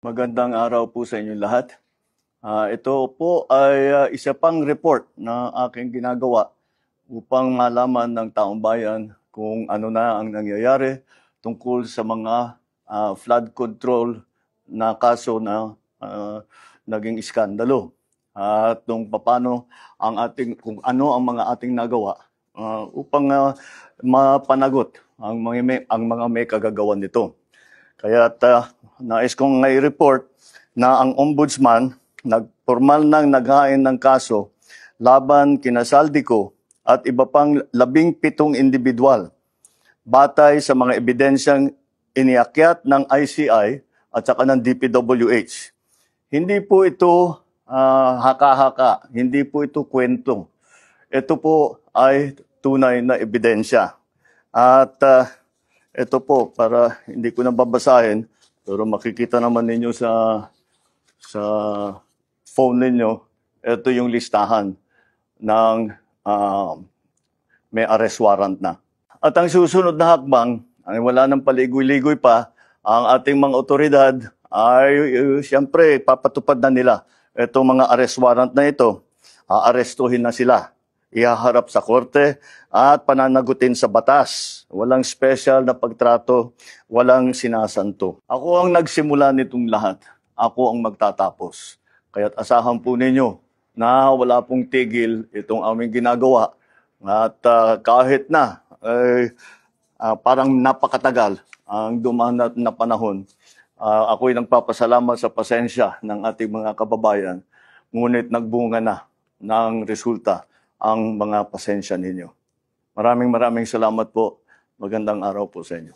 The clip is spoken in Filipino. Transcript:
Magandang araw po sa inyo lahat. Ito po ay isa pang report na aking ginagawa upang malaman ng taong bayan kung ano na ang nangyayari tungkol sa mga flood control na kaso na naging iskandalo. At kung ano ang mga ating nagawa upang mapanagot ang mga may kagagawan nito. Kaya nais kong i-report na ang ombudsman nagpormal nang naghain ng kaso laban kina Saldico at iba pang 17 individual batay sa mga ebidensyang iniakyat ng ICI at saka ng DPWH. Hindi po ito haka-haka, hindi po ito kwento. Ito po ay tunay na ebidensya. At ito po, para hindi ko na babasahin, pero makikita naman ninyo sa phone ninyo, ito yung listahan ng may arrest warrant na. At ang susunod na hakbang, ay wala nang paligoy-ligoy pa, ang ating mga otoridad ay siyempre papatupad na nila itong mga arrest warrant na ito. Aarestuhin na sila, ihaharap sa korte at pananagutin sa batas. Walang special na pagtrato, walang sinasanto. Ako ang nagsimula nitong lahat. Ako ang magtatapos. Kaya't asahan po ninyo na wala pong tigil itong aming ginagawa. At kahit na parang napakatagal ang dumaan na panahon, ako'y nagpapasalamat sa pasensya ng ating mga kababayan. Ngunit nagbunga na ng resulta ang mga pasensya ninyo. Maraming salamat po. Magandang araw po sa inyo.